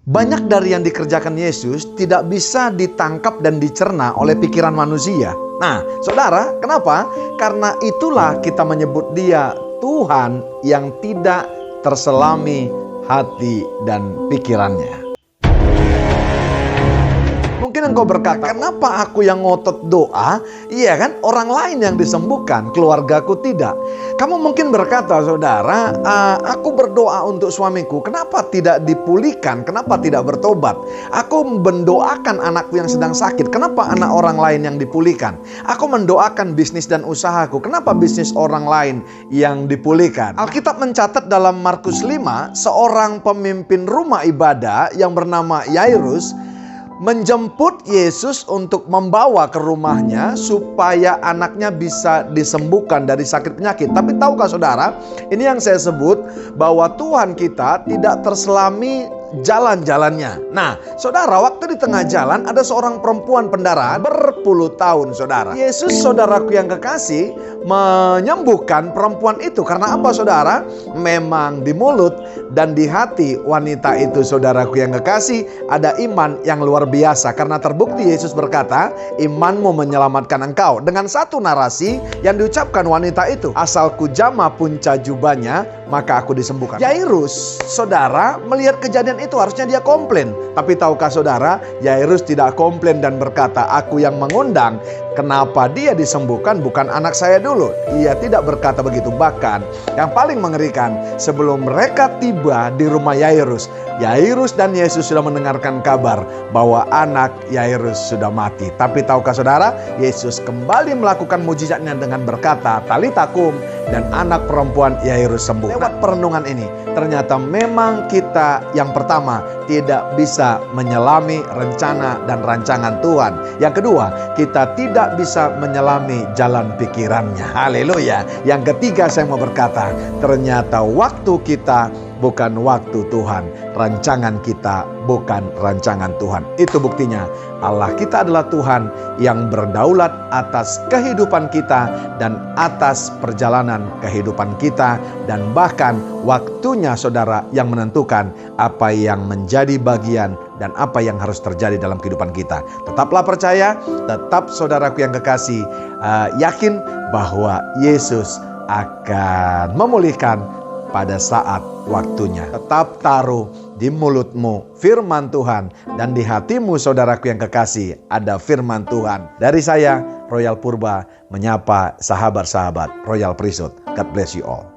Banyak dari yang dikerjakan Yesus tidak bisa ditangkap dan dicerna oleh pikiran manusia. Nah, saudara, kenapa? Karena itulah kita menyebut Dia Tuhan yang tidak terselami hati dan pikirannya. Mungkin engkau berkata, kenapa aku yang ngotot doa? Iya kan, orang lain yang disembuhkan, keluargaku tidak. Kamu mungkin berkata, saudara, aku berdoa untuk suamiku, kenapa tidak dipulihkan? Kenapa tidak bertobat? Aku mendoakan anakku yang sedang sakit, kenapa anak orang lain yang dipulihkan? Aku mendoakan bisnis dan usahaku, kenapa bisnis orang lain yang dipulihkan? Alkitab mencatat dalam Markus 5, seorang pemimpin rumah ibadah yang bernama Yairus menjemput Yesus untuk membawa ke rumahnya supaya anaknya bisa disembuhkan dari sakit penyakit. Tapi tahukah saudara, ini yang saya sebut bahwa Tuhan kita tidak terselami jalan-jalannya. Nah, saudara, waktu di tengah jalan ada seorang perempuan pendarahan berpuluh tahun, saudara. Yesus, saudaraku yang kekasih, menyembuhkan perempuan itu. Karena apa, saudara? Memang di mulut dan di hati wanita itu, saudaraku yang kekasih, ada iman yang luar biasa. Karena terbukti Yesus berkata, imanmu menyelamatkan engkau. Dengan satu narasi yang diucapkan wanita itu, asalku jama punca jubahnya, maka aku disembuhkan. Yairus, saudara, melihat kejadian itu harusnya dia komplain. Tapi tahukah saudara, Yairus tidak komplain dan berkata, aku yang mengundang, kenapa dia disembuhkan bukan anak saya dulu? Ia tidak berkata begitu. Bahkan yang paling mengerikan, sebelum mereka tiba di rumah Yairus, Yairus dan Yesus sudah mendengarkan kabar bahwa anak Yairus sudah mati. Tapi tahukah saudara, Yesus kembali melakukan mujizatnya dengan berkata, Talita kum, dan anak perempuan Yairus sembuh. Lewat perenungan ini, ternyata memang kita yang pertama tidak bisa menyelami rencana dan rancangan Tuhan. Yang kedua, kita tidak bisa menyelami jalan pikirannya. Haleluya. Yang ketiga, saya mau berkata, ternyata waktu kita bukan waktu Tuhan. Rancangan kita bukan rancangan Tuhan. Itu buktinya Allah kita adalah Tuhan yang berdaulat atas kehidupan kita dan atas perjalanan kehidupan kita. Dan bahkan waktunya saudara yang menentukan apa yang menjadi bagian dan apa yang harus terjadi dalam kehidupan kita. Tetaplah percaya, tetap saudaraku yang kekasih, yakin bahwa Yesus akan memulihkan pada saat waktunya. Tetap taruh di mulutmu firman Tuhan, dan di hatimu saudaraku yang kekasih ada firman Tuhan. Dari saya, Royal Purba, menyapa sahabat-sahabat Royal Priesthood. God bless you all.